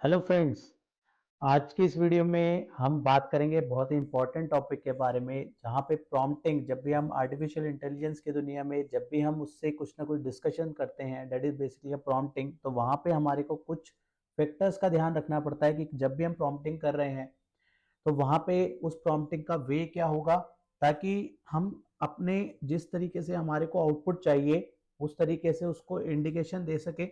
Hello friends. आज की इस वीडियो में हम बात करेंगे बहुत ही इंपॉर्टेंट टॉपिक के बारे में, जहाँ पे प्रॉम्प्टिंग, जब भी हम आर्टिफिशियल इंटेलिजेंस की दुनिया में जब भी हम उससे कुछ ना कुछ डिस्कशन करते हैं, दैट इज बेसिकली प्रॉम्प्टिंग। तो वहाँ पे हमारे को कुछ फैक्टर्स का ध्यान रखना पड़ता है कि जब भी हम प्रॉम्प्टिंग कर रहे हैं तो वहाँ पे उस प्रॉम्प्टिंग का वे क्या होगा, ताकि हम अपने जिस तरीके से हमारे को आउटपुट चाहिए उस तरीके से उसको इंडिकेशन दे सके,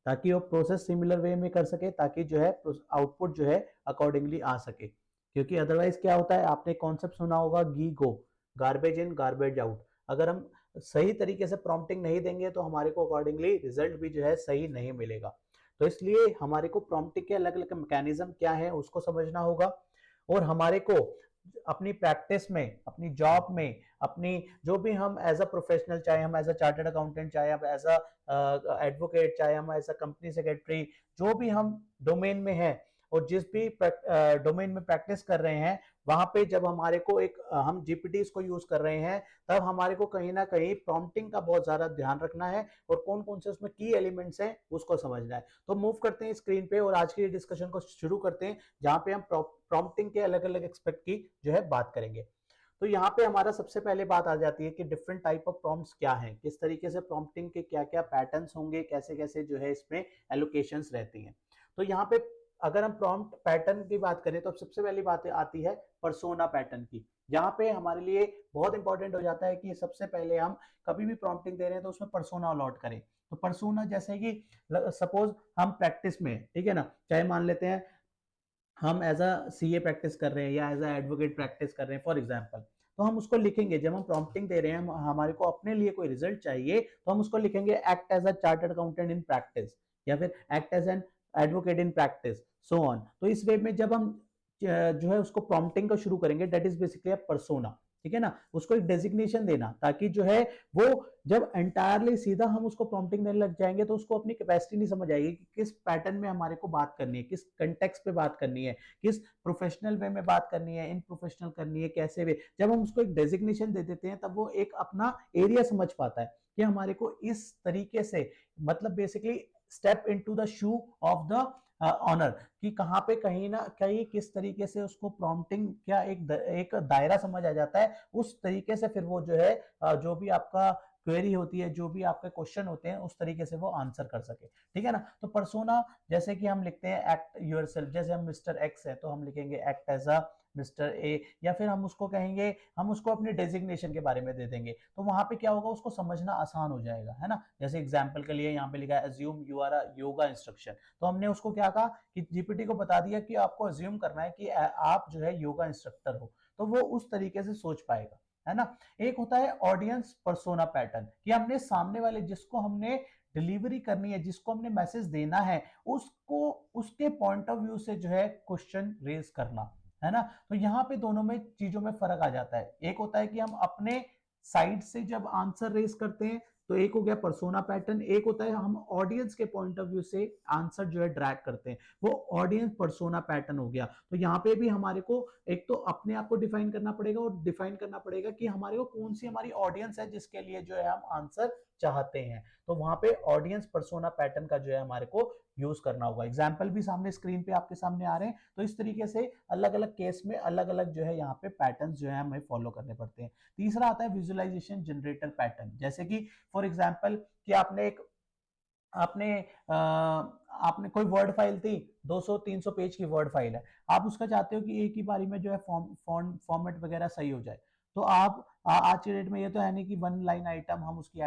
ताकि वो प्रोसेस सिमिलर वे में कर सके, ताकि जो है आउटपुट जो है अकॉर्डिंगली आ सके। क्योंकि अदरवाइज क्या होता है, आपने कॉन्सेप्ट सुना होगा गी गो, गार्बेज इन गार्बेज आउट। अगर हम सही तरीके से प्रॉम्प्टिंग नहीं देंगे तो हमारे को अकॉर्डिंगली रिजल्ट भी जो है सही नहीं मिलेगा। तो इसलिए हमारे को प्रॉम्प्टिंग के अलग अलग मैकेनिज्म क्या है उसको समझना होगा, और हमारे को अपनी प्रैक्टिस में, अपनी जॉब में, अपनी जो भी हम एज अ प्रोफेशनल, चाहे हम एज अ चार्टर्ड अकाउंटेंट, चाहे हम एज अ एडवोकेट, चाहे हम एज अ कंपनी सेक्रेटरी, जो भी हम डोमेन में है और जिस भी डोमेन में प्रैक्टिस कर रहे हैं, वहां पे जब हमारे को एक हम जीपीटीज को यूज कर रहे हैं, तब हमारे को कहीं ना कहीं प्रॉम्प्टिंग का बहुत ज्यादा ध्यान रखना है और कौन कौन से उसमें की एलिमेंट्स हैं उसको समझना है। तो मूव करते हैं स्क्रीन पे और आज की डिस्कशन को शुरू करते हैं, जहां पे हम प्रॉम्प्टिंग के अलग अलग एक्सपेक्ट की जो है बात करेंगे। तो यहाँ पे हमारा सबसे पहले बात आ जाती है कि डिफरेंट टाइप ऑफ प्रॉम्प्ट्स क्या हैं, किस तरीके से प्रॉम्प्टिंग के क्या क्या पैटर्न्स होंगे, कैसे कैसे जो है इसमें एलोकेशंस रहती हैं। तो यहाँ पे अगर हम प्रॉम्प्ट पैटर्न की बात करें तो सबसे पहली बात आती है पर्सोना पैटर्न की। यहाँ पे हमारे लिए बहुत इंपॉर्टेंट हो जाता है कि सबसे पहले हम कभी भी प्रॉम्प्टिंग दे रहे हैं तो उसमें पर्सोना अलॉट करें। तो पर्सोना जैसे कि सपोज हम प्रैक्टिस में, ठीक है ना, चाहे मान लेते हैं हम एज अ सीए प्रैक्टिस कर रहे हैं या एज अ एडवोकेट प्रैक्टिस कर रहे हैं फॉर एग्जांपल, तो हम उसको लिखेंगे। जब हम प्रॉम्प्टिंग दे रहे हैं, हमारे को अपने लिए कोई रिजल्ट चाहिए, तो हम उसको लिखेंगे act as a chartered accountant in practice, या फिर act as an advocate in practice, so on. तो इस वे में जब हम जो है उसको प्रॉम्प्टिंग को शुरू करेंगे, that is basically a persona, ठीक है ना। उसको एक डेजिग्नेशन देना, ताकि जो है वो जब एंटायरली सीधा हम उसको प्रॉम्प्टिंग देने लग जाएंगे तो उसको अपनी कैपेसिटी नहीं समझ आएगी कि किस पैटर्न में हमारे को बात करनी है, किस कंटेक्स्ट पे बात करनी है, किस प्रोफेशनल वे में बात करनी है, इन प्रोफेशनल करनी है, कैसे वे। जब हम उसको एक डेजिग्नेशन दे देते हैं तब वो एक अपना एरिया समझ पाता है कि हमारे को इस तरीके से, मतलब basically step into the shoe of the owner, कि कहाँ पे कहीं ना कहीं किस तरीके से उसको प्रॉम्प्टिंग क्या एक दायरा समझ आ जाता है, उस तरीके से फिर वो जो है जो भी आपका क्वेरी होती है, जो भी आपके क्वेश्चन होते हैं, उस तरीके से वो आंसर कर सके, ठीक है ना। तो पर्सोना, जैसे कि हम लिखते हैं एक्ट योरसेल्फ, जैसे हम मिस्टर एक्स है तो हम लिखेंगे act as a Mr A, या फिर हम उसको कहेंगे, हम उसको अपने डेजिग्नेशन के बारे में दे देंगे, तो वहां पे क्या होगा, उसको समझना आसान हो जाएगा, है ना। जैसे एग्जांपल के लिए यहाँ पे लिखा है assume you are a yoga instruction, तो हमने उसको क्या कहा कि जीपीटी को बता दिया कि आपको अज्यूम करना है कि आप जो है योगा इंस्ट्रक्टर हो, तो वो उस तरीके से सोच पाएगा, है ना। एक होता है ऑडियंस पर्सोना पैटर्न, कि हमने सामने वाले जिसको हमने डिलीवरी करनी है, जिसको हमने मैसेज देना है, उसको उसके पॉइंट ऑफ व्यू से जो है क्वेश्चन रेज करना, है ना। तो यहाँ पे दोनों में चीजों में फर्क आ जाता है। एक होता है कि हम अपने साइड से जब आंसर रेज करते हैं, तो एक हो गया पर्सोना पैटर्न। एक होता है हम ऑडियंस के पॉइंट ऑफ व्यू से आंसर जो है ड्रैग करते हैं, वो ऑडियंस पर्सोना पैटर्न हो गया। तो यहाँ पे भी हमारे को एक तो अपने आप को डिफाइन करना पड़ेगा और डिफाइन करना पड़ेगा कि हमारे को कौन सी हमारी ऑडियंस है जिसके लिए जो है हम आंसर चाहते हैं। तो वहां पे ऑडियंस पर्सोना पैटर्न का जो है हमारे को यूज करना होगा। एग्जाम्पल भी सामने स्क्रीन पे आपके सामने आ रहे हैं, तो इस तरीके से अलग अलग केस में अलग अलग जो है यहाँ पे पैटर्न जो है हमें फॉलो करने पड़ते हैं। तीसरा आता है विजुअलाइजेशन जनरेटर पैटर्न, जैसे कि फॉर एग्जाम्पल कि आपने आपने कोई वर्ड फाइल थी, 200-300 पेज की वर्ड फाइल है, आप उसका चाहते हो कि एक ही बारी में जो है फॉर्मेट वगैरह सही हो जाए। तो आप आज के डेट में ये तो है नहीं कि वन लाइन आइटम हम उसकी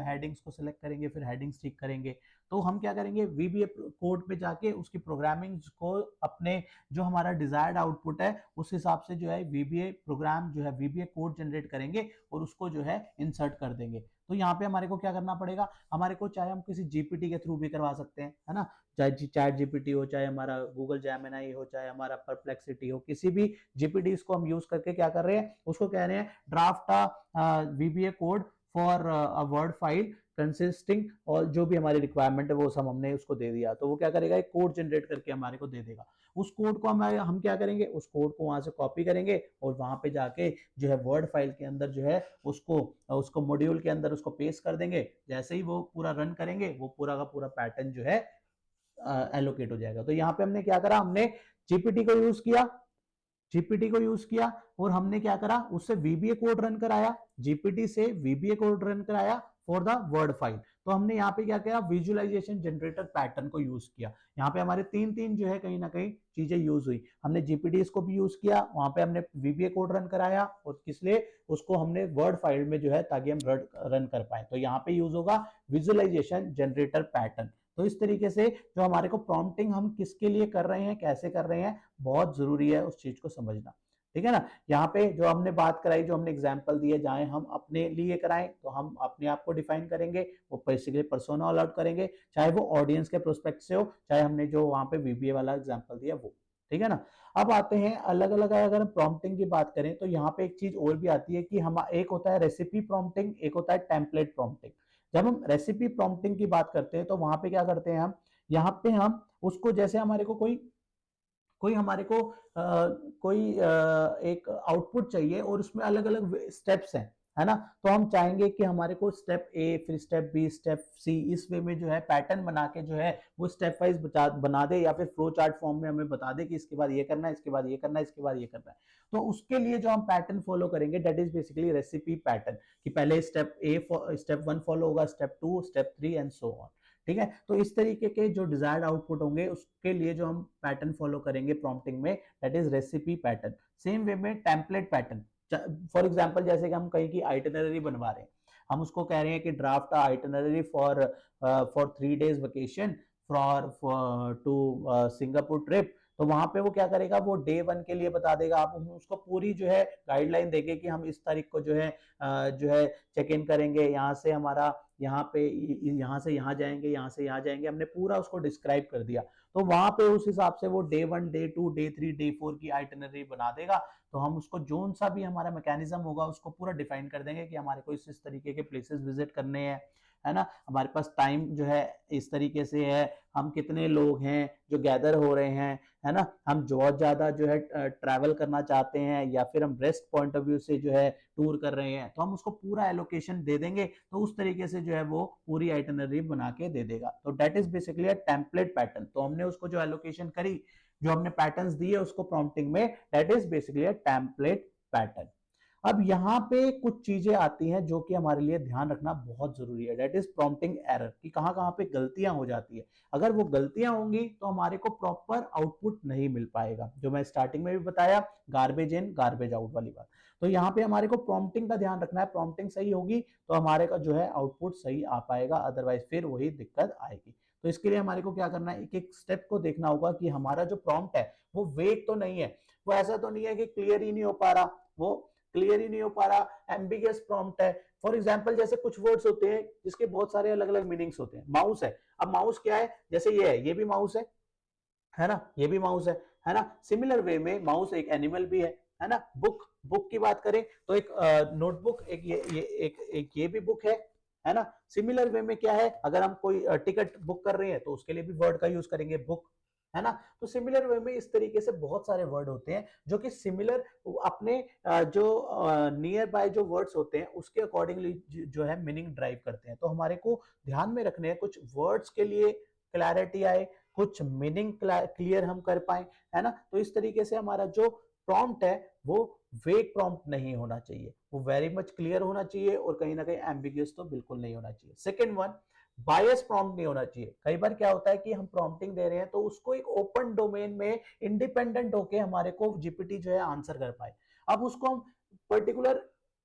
हेडिंग्स को सिलेक्ट करेंगे, फिर हेडिंग्स ठीक करेंगे। तो हम क्या करेंगे, वीबीए कोड पे जाके उसकी प्रोग्रामिंग को अपने जो हमारा डिजायर्ड आउटपुट है उस हिसाब से जो है वीबीए प्रोग्राम जो है वीबीए कोड जनरेट करेंगे और उसको जो है इंसर्ट कर देंगे। तो यहाँ पे हमारे को क्या करना पड़ेगा, हमारे को चाहे हम किसी जीपीटी के थ्रू भी करवा सकते हैं, है ना। चाहे चैट जीपीटी हो, चाहे हमारा गूगल जेमिनाई हो, चाहे हमारा परप्लेक्सिटी हो, किसी भी जीपीटी को हम यूज करके क्या कर रहे हैं, उसको कह रहे हैं draft VBA code for a word file consisting, और जो भी हमारी रिक्वायरमेंट है वो सब हमने उसको दे दिया, तो वो क्या करेगा, एक कोड जनरेट करके हमारे को दे देगा। उस कोड को हम क्या करेंगे, उस कोड को वहां से कॉपी करेंगे और वहां पे जाके जो है वर्ड फाइल के अंदर जो है उसको उसको मॉड्यूल के अंदर उसको पेस्ट कर देंगे। जैसे ही वो पूरा रन करेंगे, वो पूरा का पूरा पैटर्न जो है एलोकेट हो जाएगा। तो यहाँ पे हमने क्या करा, हमने जीपीटी को यूज किया, जीपीटी को यूज किया और हमने क्या करा, उससे वीबीए कोड रन कराया, जीपीटी से वीबीए कोड रन कराया फॉर द वर्ड फाइल। तो हमने यहाँ पे क्या किया, विजुअलाइजेशन जनरेटर पैटर्न को यूज किया। यहाँ पे हमारे तीन तीन जो है कहीं ना कहीं चीजें यूज हुई। हमने जीपीटी को भी यूज किया, वहां पे हमने वीबीए कोड रन कराया और किस लिए, उसको हमने वर्ड फाइल में जो है ताकि हम रन कर पाए। तो यहाँ पे यूज होगा विजुअलाइजेशन जनरेटर पैटर्न। तो इस तरीके से जो हमारे को प्रॉम्प्टिंग हम किसके लिए कर रहे हैं, कैसे कर रहे हैं, बहुत जरूरी है उस चीज को समझना। ठीक है ना। यहाँ पे जो हमने बात कराई, जो हमने एग्जांपल दिए, चाहे हम अपने लिए कराएं तो हम अपने आप को डिफाइन करेंगे, वो बेसिकली पर्सोना अलॉट करेंगे, चाहे वो ऑडियंस के प्रोस्पेक्ट से हो, चाहे हमने जो वहां पे वीबीए वाला एग्जांपल दिया वो। ठीक है ना। अब आते हैं अलग अलग, अगर हम प्रॉम्प्टिंग की बात करें तो यहाँ पे एक चीज और भी आती है कि हम, एक होता है रेसिपी प्रॉम्प्टिंग, एक होता है टेम्पलेट प्रॉम्प्टिंग। जब हम रेसिपी प्रॉम्प्टिंग की बात करते हैं तो वहां पे क्या करते हैं हम, यहाँ पे हम उसको, जैसे हमारे को कोई कोई हमारे को कोई एक आउटपुट चाहिए और उसमें अलग अलग स्टेप्स हैं, है ना। तो हम चाहेंगे कि हमारे को स्टेप ए, फिर स्टेप बी, स्टेप सी, इस वे में जो है पैटर्न बना के जो है वो स्टेप वाइज बना दे, या फिर फ्लो चार्ट फॉर्म में हमें बता दे कि इसके बाद ये करना है, इसके बाद ये करना है, इसके बाद ये करना है। तो उसके लिए जो हम पैटर्न फॉलो करेंगे that is basically recipe pattern, कि पहले स्टेप ए, स्टेप 1 फॉलो होगा, step 2, step 3 and so on. ठीक है। तो इस तरीके के जो डिजायर्ड आउटपुट होंगे उसके लिए जो हम पैटर्न फॉलो करेंगे प्रॉम्प्टिंग में, that is recipe pattern. Same way में टेम्पलेट पैटर्न, फॉर एग्जांपल जैसे कि हम कहीं की आइटिनरी बनवा रहे हैं, हम उसको कह रहे हैं कि draft itinerary for 3 days vacation for to Singapore trip. तो वहां पे वो क्या करेगा, वो डे 1 के लिए बता देगा, आप उसको पूरी जो है गाइडलाइन देंगे कि हम इस तारीख को जो है चेक इन करेंगे, यहाँ से हमारा यहाँ पे, यहाँ से यहाँ जाएंगे, यहाँ से यहाँ जाएंगे, हमने पूरा उसको डिस्क्राइब कर दिया। तो वहां पे उस हिसाब से वो डे 1, डे 2, डे 3, डे 4 की आइटिनरी बना देगा। तो हम उसको जोन सा भी हमारा मैकेनिज्म होगा उसको पूरा डिफाइन कर देंगे कि हमारे को इस तरीके के प्लेसेस विजिट करने हैं, है ना। हमारे पास टाइम जो है इस तरीके से है, हम कितने लोग हैं जो गैदर हो रहे हैं, है ना। हम बहुत ज्यादा जो है ट्रैवल करना चाहते हैं या फिर हम रेस्ट पॉइंट ऑफ व्यू से जो है टूर कर रहे हैं, तो हम उसको पूरा एलोकेशन दे देंगे। तो उस तरीके से जो है वो पूरी आइटिनरी बना के दे देगा। तो that is basically a template pattern. तो हमने उसको जो एलोकेशन करी, जो हमने पैटर्न्स दिए उसको प्रॉम्प्टिंग में, that is basically a template pattern. अब यहाँ पे कुछ चीजें आती हैं जो कि हमारे लिए ध्यान रखना बहुत जरूरी है, दैट इज प्रॉम्प्टिंग एरर, कि कहाँ कहाँ पे गलतियां हो जाती है। अगर वो गलतियां होंगी तो हमारे को प्रॉपर आउटपुट नहीं मिल पाएगा, जो मैं स्टार्टिंग में भी बताया, गार्बेज इन गार्बेज आउट वाली बात। तो यहाँ पे हमारे को प्रॉम्प्टिंग का ध्यान रखना है, प्रॉम्प्टिंग सही होगी तो हमारे का जो है आउटपुट सही आ पाएगा, अदरवाइज फिर वही दिक्कत आएगी। तो इसके लिए हमारे को क्या करना है, एक एक स्टेप को देखना होगा कि हमारा जो प्रॉम्प्ट है वो वेग तो नहीं है, वो ऐसा तो नहीं है कि क्लियर ही नहीं हो पा रहा, वो क्लियर ही नहीं हो पा रहा, एम्बिगियस प्रॉम्प्ट है। फॉर एग्जांपल जैसे कुछ वर्ड्स होते हैं जिसके बहुत सारे अलग अलग मीनिंग्स होते हैं। माउस है, अब माउस क्या है, जैसे ये है, ये भी माउस है ना, ये भी माउस है ना। सिमिलर वे में माउस एक एनिमल भी है ना। बुक, बुक की बात करें तो एक नोटबुक, एक एक ये भी बुक है ना। सिमिलर वे में क्या है, अगर हम कोई टिकट बुक कर रहे हैं तो उसके लिए भी वर्ड का यूज करेंगे बुक, है ना। तो सिमिलर वे में इस तरीके से बहुत सारे वर्ड होते हैं जो कि सिमिलर अपने जो नियर बाय जो वर्ड्स होते हैं उसके अकॉर्डिंगली जो है मीनिंग ड्राइव करते हैं। तो हमारे को ध्यान में रखने हैं, कुछ वर्ड्स के लिए क्लैरिटी आए, कुछ मीनिंग क्लियर हम कर पाए, है ना। तो इस तरीके से हमारा जो प्रॉम्प्ट है वो वेग प्रॉम्प्ट नहीं होना चाहिए, वो वेरी मच क्लियर होना चाहिए और कहीं ना कहीं एम्बिगियस तो बिल्कुल नहीं होना चाहिए। सेकंड वन, बायस प्रॉम्प्ट नहीं होना चाहिए। कई बार क्या होता है कि हम प्रॉम्प्टिंग दे रहे हैं तो उसको एक ओपन डोमेन में इंडिपेंडेंट होके हमारे को जीपीटी जो है आंसर कर पाए। अब उसको हम पर्टिकुलर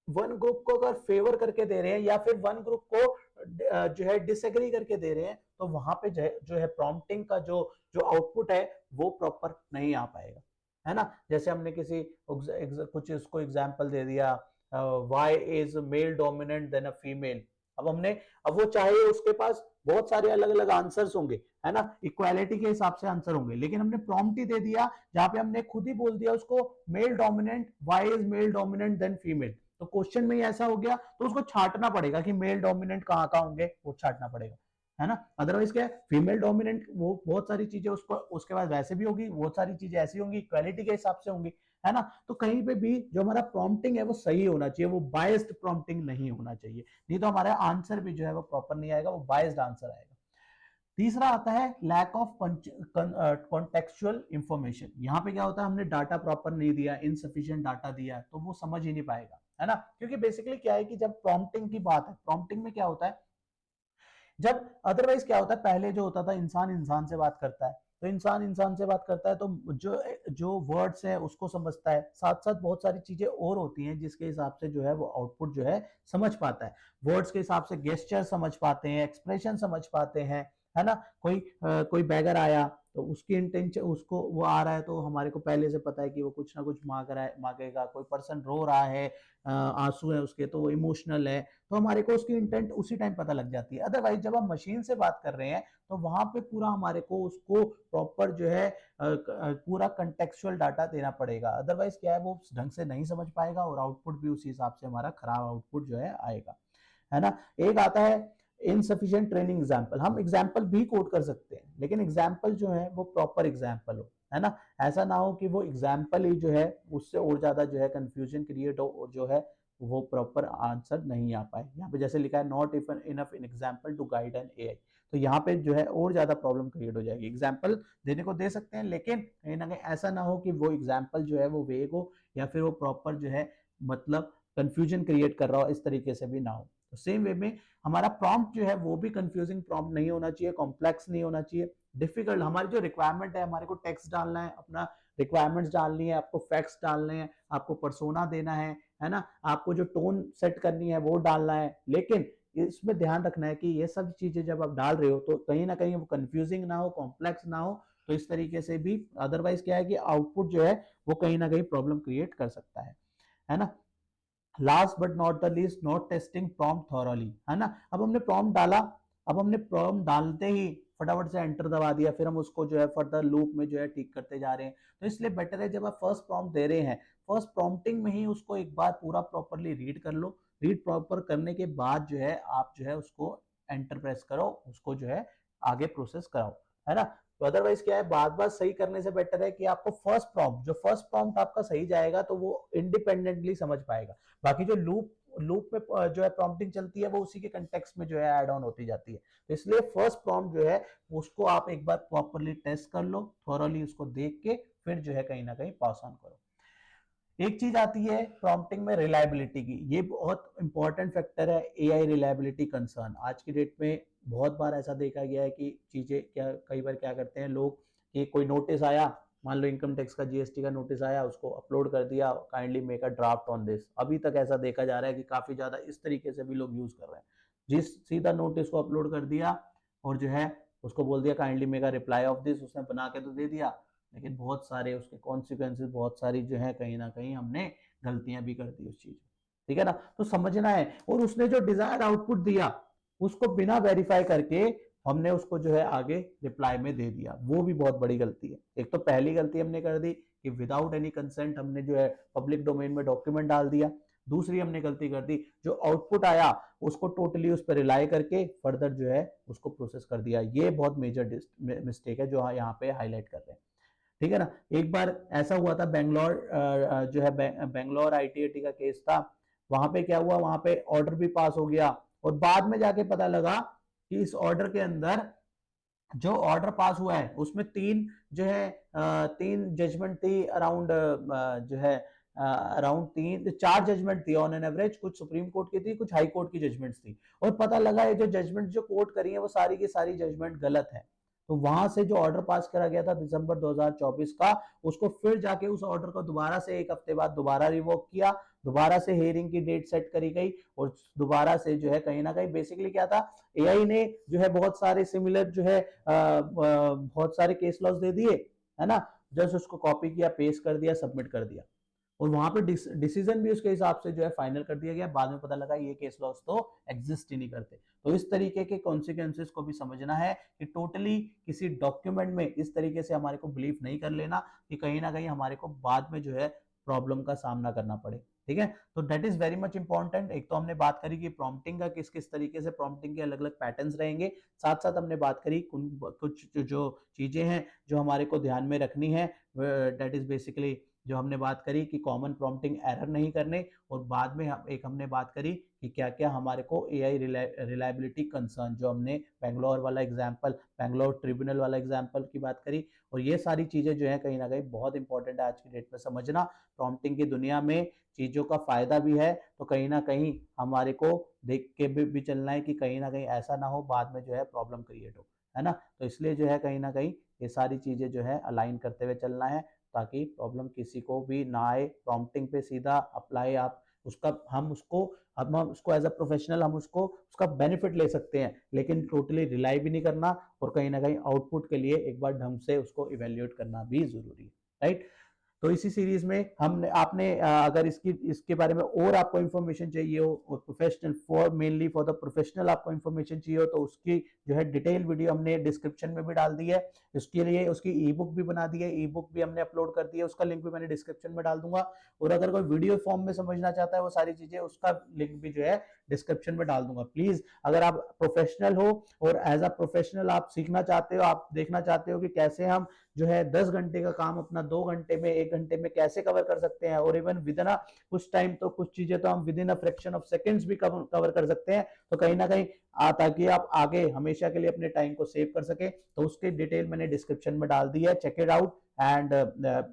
वन ग्रुप को अगर फेवर करके दे रहे हैं या फिर वन ग्रुप को जो है डिसएग्री करके दे रहे हैं, तो वहां पे जो है प्रॉम्प्टिंग का जो जो आउटपुट है वो प्रॉपर नहीं आ पाएगा, है ना। जैसे हमने किसी कुछ इसको एग्जांपल दे दिया, why is male dominant than a female. अब हमने, अब वो चाहे उसके पास बहुत सारे अलग अलग आंसर्स होंगे, है ना, इक्वालिटी के हिसाब से आंसर होंगे, लेकिन हमने प्रॉम्प्ट ही दे दिया जहां पे हमने खुद ही बोल दिया उसको male dominant, why is male dominant than female. तो क्वेश्चन में ही ऐसा हो गया, तो उसको छांटना पड़ेगा कि मेल डोमिनेंट कहाँ कहाँ होंगे, वो छांटना पड़ेगा, है ना। अदरवाइज क्या है, फीमेल डोमिनेंट वो बहुत सारी चीजें उसको उसके बाद वैसे भी होगी, बहुत सारी चीजें ऐसी होंगी इक्वालिटी के हिसाब से होंगी, है ना। तो कहीं पे भी जो हमारा प्रॉम्प्टिंग है वो सही होना चाहिए, वो बायस्ड प्रॉम्प्टिंग नहीं होना चाहिए, नहीं तो हमारा आंसर भी जो है वो प्रॉपर नहीं आएगा, वो बायस्ड आंसर आएगा। तीसरा आता है लैक ऑफ कॉन्टेक्चुअल इंफॉर्मेशन। यहाँ पे क्या होता है, हमने डाटा प्रॉपर नहीं दिया, इनसफिशिएंट डाटा दिया तो वो समझ ही नहीं पाएगा, है ना। क्योंकि बेसिकली क्या है कि जब प्रॉम्प्टिंग की बात है, प्रॉम्प्टिंग में क्या होता है, जब अदरवाइज क्या होता है, पहले जो होता था इंसान इंसान से बात करता है, तो इंसान इंसान से बात करता है तो जो जो वर्ड्स है उसको समझता है, साथ साथ बहुत सारी चीजें और होती हैं जिसके हिसाब से जो है वो आउटपुट जो है समझ पाता है। वर्ड्स के हिसाब से गेस्चर समझ पाते हैं, एक्सप्रेशन समझ पाते हैं, है ना। कोई बैगर आया तो उसकी इंटेंशन, उसको वो आ रहा है तो हमारे को पहले से पता है कि वो कुछ ना कुछ मांग रहा है, मांगेगा। कोई पर्सन रो रहा है, आंसू है उसके तो वो इमोशनल है, तो हमारे को उसकी इंटेंट उसी टाइम पता लग जाती है। अदरवाइज जब हम मशीन से बात कर रहे हैं तो वहां पे पूरा हमारे को उसको प्रॉपर जो है पूरा कंटेक्चुअल डाटा देना पड़ेगा, अदरवाइज क्या है वो ढंग से नहीं समझ पाएगा और आउटपुट भी उसी हिसाब से हमारा खराब आउटपुट जो है आएगा, है ना। एक आता है इनसफिशिएंट ट्रेनिंग एग्जाम्पल। हम एग्जाम्पल भी कोड कर सकते हैं लेकिन एग्जाम्पल जो है वो प्रॉपर एग्जाम्पल हो, है ना। ऐसा ना हो कि वो एग्जाम्पल ही जो है उससे और ज्यादा जो है कंफ्यूजन क्रिएट हो और जो है वो प्रॉपर आंसर नहीं आ पाए। यहाँ पे जैसे लिखा है not even enough in example to guide an AI, तो यहाँ पे जो है और ज्यादा प्रॉब्लम क्रिएट हो जाएगी। एग्जाम्पल देने को दे सकते हैं लेकिन कहीं ना कहीं ऐसा ना हो कि वो एग्जाम्पल जो है वो वेग हो या फिर वो प्रॉपर जो है मतलब कंफ्यूजन क्रिएट कर रहा हो, इस तरीके से भी ना हो। तो सेम वे में हमारा प्रॉम्प्ट जो है वो भी कंफ्यूजिंग प्रॉम्प्ट नहीं होना चाहिए, कॉम्प्लेक्स नहीं होना चाहिए, डिफिकल्ट। हमारी जो रिक्वायरमेंट है, हमारे को टेक्स्ट डालना है, अपना रिक्वायरमेंट्स डालनी है, आपको फैक्ट्स डालने हैं, आपको पर्सोना देना है ना, आपको जो टोन सेट करनी है वो डालना है। लेकिन इसमें ध्यान रखना है कि ये सब चीजें जब आप डाल रहे हो तो कहीं ना कहीं वो कंफ्यूजिंग ना हो, कॉम्प्लेक्स ना हो, तो इस तरीके से भी अदरवाइज क्या है कि आउटपुट जो है वो कहीं ना कहीं प्रॉब्लम क्रिएट कर सकता है ना। Last but not the least, not testing prompt thoroughly, है ना। अब हमने प्रॉम्प्ट डाला, अब हमने प्रॉम्प्ट डालते ही फटाफट से एंटर दबा दिया, फिर हम उसको जो है फर्दर लूप में जो है ठीक करते जा रहे हैं। तो इसलिए बेटर है जब आप फर्स्ट प्रॉम्प्ट दे रहे हैं, फर्स्ट प्रॉम्प्टिंग में ही उसको एक बार पूरा प्रॉपरली रीड कर लो। रीड प्रॉपर करने के बाद जो है आप जो है उसको एंटर प्रेस करो, उसको जो है आगे प्रोसेस कराओ, है ना। तो अदरवाइज क्या है, बात बात सही करने से बेटर है कि आपको फर्स्ट प्रॉम्प्ट, जो फर्स्ट प्रॉम्प्ट आपका सही जाएगा तो वो इंडिपेंडेंटली समझ पाएगा। बाकी जो लूप लूप में जो है प्रॉम्प्टिंग चलती है वो उसी के कंटेक्स्ट में जो है ऐड ऑन होती जाती है। तो इसलिए फर्स्ट प्रॉम्प्ट जो है उसको आप एक बार प्रॉपरली टेस्ट कर लो, थॉरली उसको देख के फिर जो है कहीं ना कहीं पास ऑन करो। एक चीज आती है प्रॉम्प्टिंग में रिलायबिलिटी की, ये बहुत इंपॉर्टेंट फैक्टर है, एआई रिलायबिलिटी कंसर्न। आज की डेट में बहुत बार ऐसा देखा गया है कि चीजें क्या, कई बार क्या करते हैं लोग कि कोई नोटिस आया, मान लो इनकम टैक्स का, जीएसटी का नोटिस आया, उसको अपलोड कर दिया, kindly make a draft on this. अभी तक ऐसा देखा जा रहा है कि काफी ज्यादा इस तरीके से भी लोग यूज कर रहे हैं, जिस सीधा नोटिस को अपलोड कर दिया और जो है उसको बोल दिया kindly make a reply off this, उसने बना के तो दे दिया लेकिन बहुत सारे उसके कॉन्सिक्वेंसेस, बहुत सारी जो है कहीं ना कहीं हमने गलतियां भी कर दी उस चीज में, ठीक है ना। तो समझना है, और उसने जो डिजायर्ड आउटपुट दिया उसको बिना वेरीफाई करके हमने उसको जो है आगे रिप्लाई में दे दिया, वो भी बहुत बड़ी गलती है। एक तो पहली गलती हमने कर दी कि विदाउट एनी कंसेंट हमने जो है पब्लिक डोमेन में डॉक्यूमेंट डाल दिया। दूसरी हमने गलती कर दी, जो आउटपुट आया उसको टोटली उस पर रिलाई करके फर्दर जो है उसको प्रोसेस कर दिया। ये बहुत मेजर मिस्टेक है जो यहाँ पे हाईलाइट कर रहे हैं, ठीक है ना। एक बार ऐसा हुआ था बेंगलोर, जो है बेंगलोर आईटीआईटी का केस था। वहां पे क्या हुआ, वहां पे ऑर्डर भी पास हो गया और बाद में जाके पता लगा कि इस ऑर्डर के अंदर जो ऑर्डर पास हुआ है उसमें तीन जो है तीन जजमेंट थी अराउंड, जो है अराउंड तीन चार जजमेंट थी ऑन एन एवरेज, कुछ सुप्रीम कोर्ट की थी, कुछ हाई कोर्ट की जजमेंट्स थी। और पता लगा ये जो जजमेंट जो कोर्ट करी है वो सारी की सारी जजमेंट गलत है। तो वहां से जो ऑर्डर पास करा गया था दिसंबर 2024 का, उसको फिर जाके उस ऑर्डर को दोबारा से एक हफ्ते बाद दोबारा रिवोक किया, दोबारा से हियरिंग की डेट सेट करी गई और दोबारा से जो है कहीं ना कहीं बेसिकली क्या था, एआई ने जो है बहुत सारे सिमिलर जो है बहुत सारे केस लॉस दे दिए, है ना। जस्ट उसको कॉपी किया, पेस्ट कर दिया, सबमिट कर दिया और वहां पे डिसीजन भी उसके हिसाब से जो है फाइनल कर दिया गया। बाद में पता लगा ये केस लॉस तो एग्जिस्ट ही नहीं करते। तो इस तरीके के कॉन्सिक्वेंसेस को भी समझना है कि टोटली किसी डॉक्यूमेंट में इस तरीके से हमारे को बिलीव नहीं कर लेना कि कहीं ना कहीं हमारे को बाद में जो है प्रॉब्लम का सामना करना पड़े, ठीक है। तो that is very much important. एक तो हमने बात करी कि प्रॉम्प्टिंग का किस किस तरीके से प्रॉम्प्टिंग के अलग अलग पैटर्न्स रहेंगे, साथ साथ हमने बात करी कुछ जो चीजें हैं जो हमारे को ध्यान में रखनी है, दैट इज बेसिकली जो हमने बात करी कि कॉमन प्रॉम्प्टिंग एरर नहीं करने, और बाद में हमने बात करी कि क्या क्या हमारे को एआई रिलायबिलिटी कंसर्न, जो हमने बेंगलोर वाला एग्जांपल, बेंगलोर ट्रिब्यूनल वाला एग्जांपल की बात करी। और ये सारी चीजें जो है कहीं ना कहीं बहुत इंपॉर्टेंट है आज की डेट में समझना। प्रॉम्प्टिंग की दुनिया में चीजों का फायदा भी है, तो कहीं ना कहीं हमारे को देख के भी चलना है कि कहीं ना कहीं ऐसा ना हो बाद में जो है प्रॉब्लम क्रिएट हो, है ना। तो इसलिए जो है कहीं ना कहीं ये सारी चीजें जो है अलाइन करते हुए चलना है, ताकि प्रॉब्लम किसी को भी ना आए। प्रॉम्प्टिंग पे सीधा अप्लाई आप उसका हम उसको एज अ प्रोफेशनल हम उसको उसका बेनिफिट ले सकते हैं, लेकिन टोटली रिलाई भी नहीं करना, और कहीं ना कहीं आउटपुट के लिए एक बार ढंग से उसको इवेल्युएट करना भी जरूरी है, राइट। तो इसी सीरीज में हमने आपने अगर इसके बारे में और आपको इन्फॉर्मेशन चाहिए हो, professional for mainly for the professional आपको इन्फॉर्मेशन चाहिए हो, तो उसकी जो है डिटेल वीडियो हमने डिस्क्रिप्शन में भी डाल दी है। इसके लिए उसकी ई बुक भी बना दी है, ई बुक भी हमने अपलोड कर दी है, उसका लिंक भी मैंने डिस्क्रिप्शन में डाल दूंगा। और अगर कोई वीडियो फॉर्म में समझना चाहता है वो सारी चीजें, उसका लिंक भी जो है डिस्क्रिप्शन में डाल दूंगा। प्लीज अगर आप प्रोफेशनल हो और एज अ प्रोफेशनल आप सीखना चाहते हो, आप देखना चाहते हो कि कैसे हम जो है 10 घंटे का काम अपना 2 घंटे में 1 घंटे में कैसे कवर कर सकते हैं, और इवन विद इन कुछ टाइम तो कुछ चीजें तो हम with in a fraction of seconds भी कवर कर सकते हैं, तो कहीं ना कहीं ताकि आप आगे हमेशा के लिए अपने टाइम को सेव कर सके, तो उसकी डिटेल मैंने डिस्क्रिप्शन में डाल दी है। Check it out and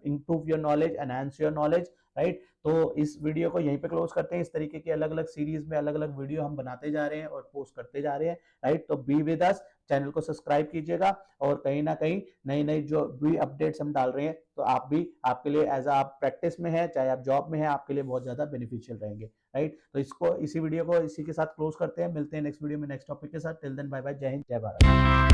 improve your knowledge, enhance your knowledge, right. तो इस वीडियो को यहीं पे क्लोज करते हैं। इस तरीके की अलग अलग सीरीज में अलग अलग वीडियो हम बनाते जा रहे हैं और पोस्ट करते जा रहे हैं, राइट। तो बी विद अस, चैनल को सब्सक्राइब कीजिएगा, और कहीं ना कहीं नई नई जो भी अपडेट्स हम डाल रहे हैं, तो आप भी आपके लिए एज आप प्रैक्टिस में है चाहे आप जॉब में है, आपके लिए बहुत ज्यादा बेनिफिशियल रहेंगे, राइट। तो इसी वीडियो को इसी के साथ क्लोज करते हैं। मिलते हैं नेक्स्ट वीडियो में नेक्स्ट टॉपिक के साथ। टिल देन बाय बाय, जय हिंद, जय भारत।